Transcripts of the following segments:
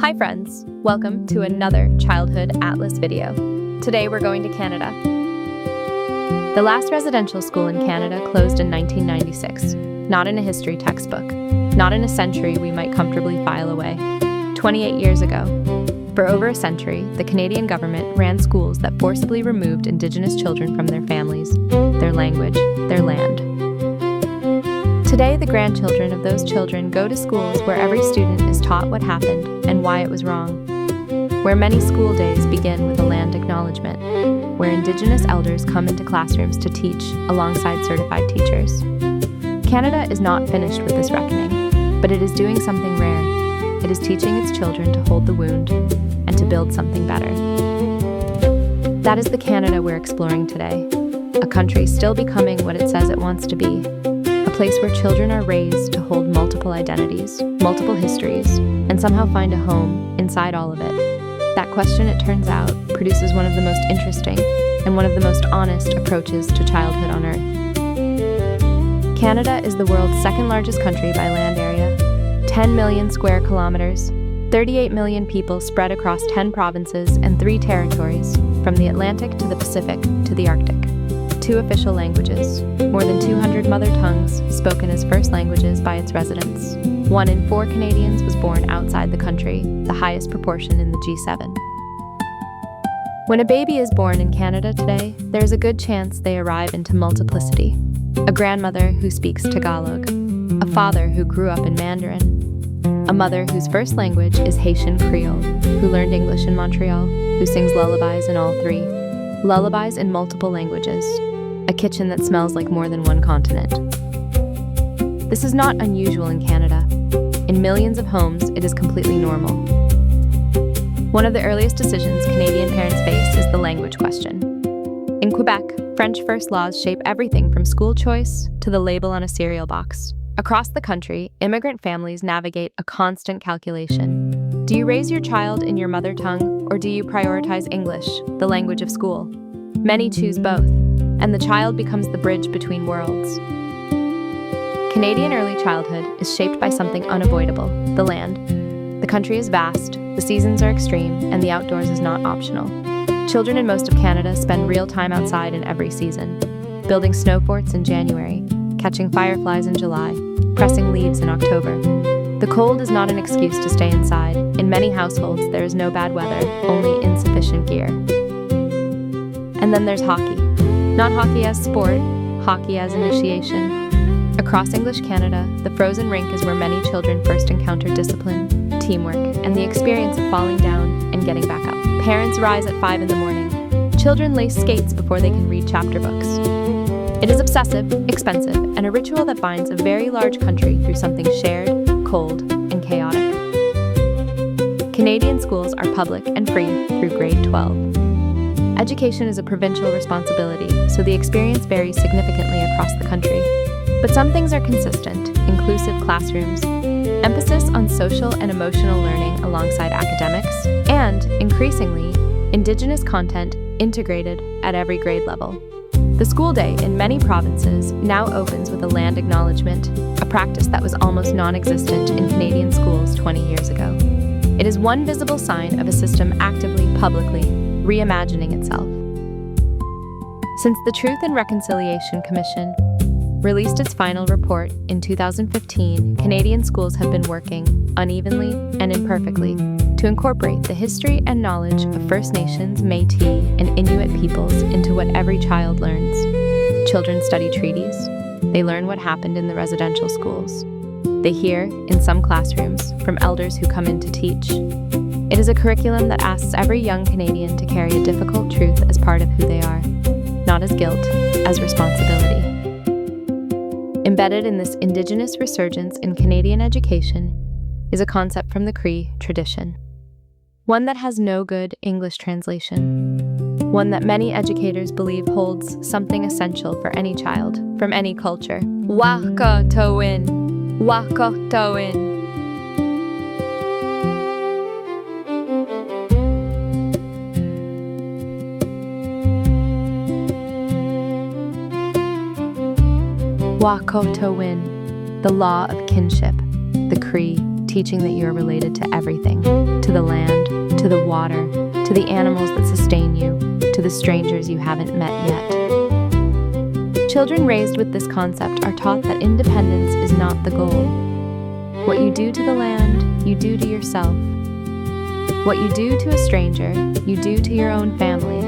Hi friends, welcome to another Childhood Atlas video. Today we're going to Canada. The last residential school in Canada closed in 1996, not in a history textbook, not in a century we might comfortably file away. 28 years ago. For over a century, the Canadian government ran schools that forcibly removed Indigenous children from their families, their language, their land. Today, the grandchildren of those children go to schools where every student is taught what happened and why it was wrong, where many school days begin with a land acknowledgement, where Indigenous elders come into classrooms to teach alongside certified teachers. Canada is not finished with this reckoning, but it is doing something rare. It is teaching its children to hold the wound and to build something better. That is the Canada we're exploring today, a country still becoming what it says it wants to be. A place where children are raised to hold multiple identities, multiple histories, and somehow find a home inside all of it. That question, it turns out, produces one of the most interesting and one of the most honest approaches to childhood on Earth. Canada is the world's second largest country by land area, 10 million square kilometers, 38 million people spread across 10 provinces and 3 territories, from the Atlantic to the Pacific to the Arctic. 2 official languages, more than 200 mother tongues spoken as first languages by its residents. 1 in 4 Canadians was born outside the country, the highest proportion in the G7. When a baby is born in Canada today, there is a good chance they arrive into multiplicity. A grandmother who speaks Tagalog, a father who grew up in Mandarin, a mother whose first language is Haitian Creole, who learned English in Montreal, who sings lullabies in all 3. Lullabies in multiple languages. A kitchen that smells like more than one continent. This is not unusual in Canada. In millions of homes, it is completely normal. One of the earliest decisions Canadian parents face is the language question. In Quebec, French first laws shape everything from school choice to the label on a cereal box. Across the country, immigrant families navigate a constant calculation. Do you raise your child in your mother tongue, or do you prioritize English, the language of school? Many choose both, and the child becomes the bridge between worlds. Canadian early childhood is shaped by something unavoidable, the land. The country is vast, the seasons are extreme, and the outdoors is not optional. Children in most of Canada spend real time outside in every season, building snow forts in January, catching fireflies in July, pressing leaves in October. The cold is not an excuse to stay inside. In many households, there is no bad weather, only insufficient gear. And then there's hockey. Not hockey as sport, hockey as initiation. Across English Canada, the frozen rink is where many children first encounter discipline, teamwork, and the experience of falling down and getting back up. Parents rise at 5 in the morning. Children lace skates before they can read chapter books. It is obsessive, expensive, and a ritual that binds a very large country through something shared, cold, and chaotic. Canadian schools are public and free through grade 12. Education is a provincial responsibility, so the experience varies significantly across the country. But some things are consistent: inclusive classrooms, emphasis on social and emotional learning alongside academics, and, increasingly, Indigenous content integrated at every grade level. The school day in many provinces now opens with a land acknowledgement, a practice that was almost non-existent in Canadian schools 20 years ago. It is one visible sign of a system actively, publicly, reimagining itself. Since the Truth and Reconciliation Commission released its final report in 2015, Canadian schools have been working, unevenly and imperfectly, to incorporate the history and knowledge of First Nations, Métis, and Inuit peoples into what every child learns. Children study treaties. They learn what happened in the residential schools. They hear, in some classrooms, from elders who come in to teach. It is a curriculum that asks every young Canadian to carry a difficult truth as part of who they are, not as guilt, as responsibility. Embedded in this Indigenous resurgence in Canadian education is a concept from the Cree tradition, one that has no good English translation, one that many educators believe holds something essential for any child, from any culture. Wahkohtowin, wahkohtowin. Wahkohtowin, the law of kinship, the Cree teaching that you are related to everything, to the land, to the water, to the animals that sustain you, to the strangers you haven't met yet. Children raised with this concept are taught that independence is not the goal. What you do to the land, you do to yourself. What you do to a stranger, you do to your own family.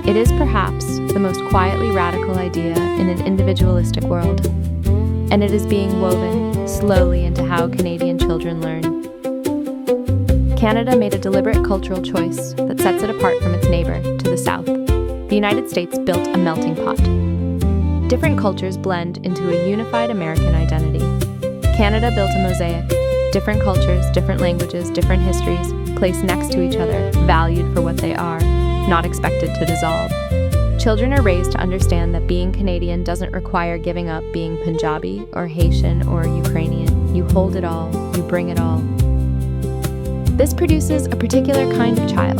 It is perhaps the most quietly radical idea in an individualistic world, and it is being woven slowly into how Canadian children learn. Canada made a deliberate cultural choice that sets it apart from its neighbor to the south. The United States built a melting pot. Different cultures blend into a unified American identity. Canada built a mosaic. Different cultures, different languages, different histories, placed next to each other, valued for what they are, not expected to dissolve. Children are raised to understand that being Canadian doesn't require giving up being Punjabi or Haitian or Ukrainian. You hold it all, you bring it all. This produces a particular kind of child,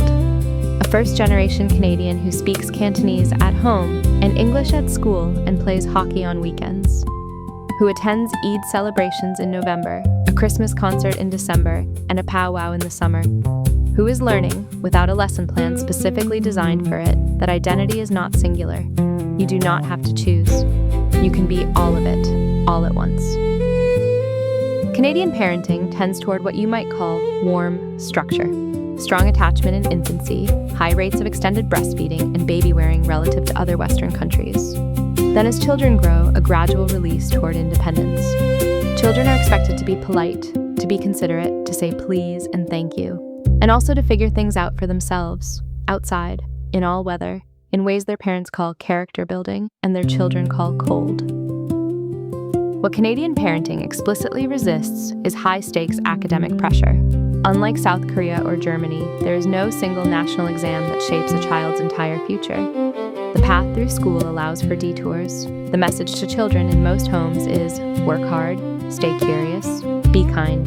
a first-generation Canadian who speaks Cantonese at home and English at school and plays hockey on weekends, who attends Eid celebrations in November, a Christmas concert in December, and a powwow in the summer, who is learning, without a lesson plan specifically designed for it, that identity is not singular. You do not have to choose. You can be all of it, all at once. Canadian parenting tends toward what you might call warm structure. Strong attachment in infancy, high rates of extended breastfeeding and baby wearing relative to other Western countries. Then as children grow, a gradual release toward independence. Children are expected to be polite, to be considerate, to say please and thank you, and also to figure things out for themselves, outside, in all weather, in ways their parents call character building and their children call cold. What Canadian parenting explicitly resists is high-stakes academic pressure. Unlike South Korea or Germany, there is no single national exam that shapes a child's entire future. The path through school allows for detours. The message to children in most homes is work hard, stay curious, be kind.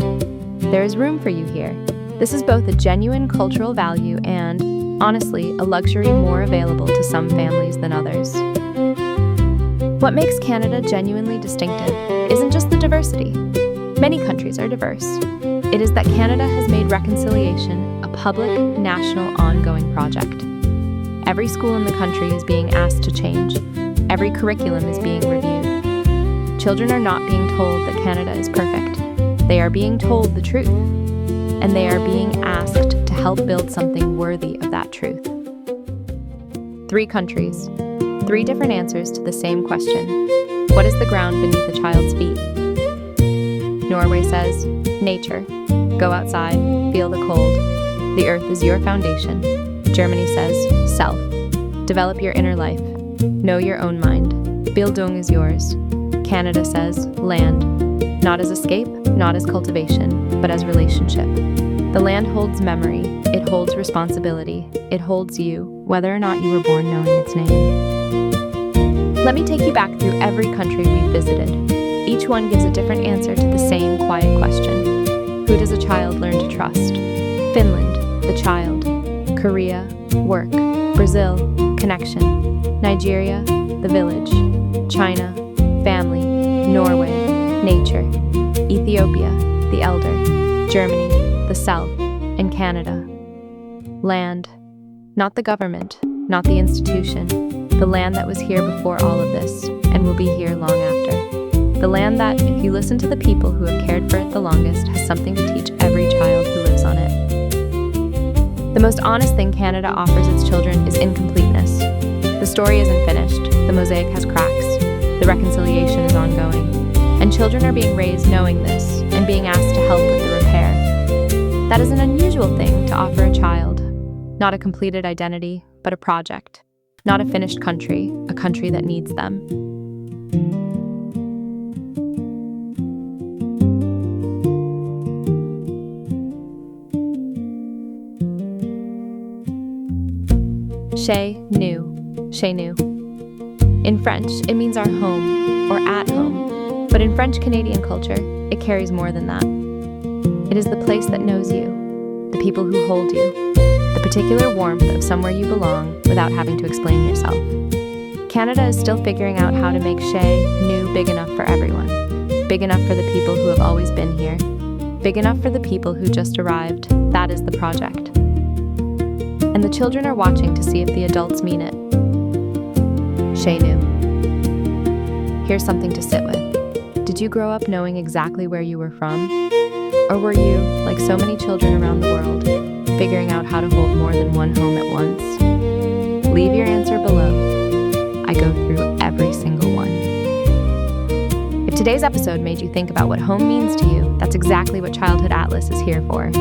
There is room for you here. This is both a genuine cultural value and, honestly, a luxury more available to some families than others. What makes Canada genuinely distinctive isn't just the diversity. Many countries are diverse. It is that Canada has made reconciliation a public, national, ongoing project. Every school in the country is being asked to change. Every curriculum is being reviewed. Children are not being told that Canada is perfect. They are being told the truth. And they are being asked to help build something worthy of that truth. 3 countries. 3 different answers to the same question. What is the ground beneath a child's feet? Norway says, nature. Go outside, feel the cold. The earth is your foundation. Germany says, self. Develop your inner life. Know your own mind. Bildung is yours. Canada says, land. Not as escape, not as cultivation, but as relationship. The land holds memory. It holds responsibility. It holds you, whether or not you were born knowing its name. Let me take you back through every country we've visited. Each one gives a different answer to the same quiet question. Who does a child learn to trust? Finland, the child. Korea, work. Brazil, connection. Nigeria, the village. China, family. Norway, nature. Ethiopia, the elder. Germany, the self. And Canada, land. Not the government, not the institution. The land that was here before all of this, and will be here long after. The land that, if you listen to the people who have cared for it the longest, has something to teach every child who lives on it. The most honest thing Canada offers its children is incompleteness. The story isn't finished, the mosaic has cracks, the reconciliation is ongoing, and children are being raised knowing this, and being asked to help with the repair. That is an unusual thing to offer a child. Not a completed identity, but a project. Not a finished country, a country that needs them. Chez nous. In French, it means our home or at home, but in French-Canadian culture, it carries more than that. It is the place that knows you, the people who hold you, the particular warmth of somewhere you belong without having to explain yourself. Canada is still figuring out how to make chez nous big enough for everyone, big enough for the people who have always been here, big enough for the people who just arrived. That is the project. And the children are watching to see if the adults mean it. Shay knew. Here's something to sit with. Did you grow up knowing exactly where you were from? Or were you, like so many children around the world, figuring out how to hold more than one home at once? Leave your answer below. I go through every single one. If today's episode made you think about what home means to you, that's exactly what Childhood Atlas is here for.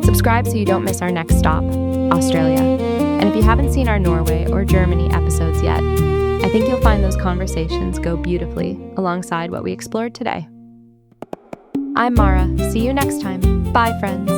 Subscribe so you don't miss our next stop, Australia. And if you haven't seen our Norway or Germany episodes yet, I think you'll find those conversations go beautifully alongside what we explored today. I'm Mara. See you next time. Bye, friends.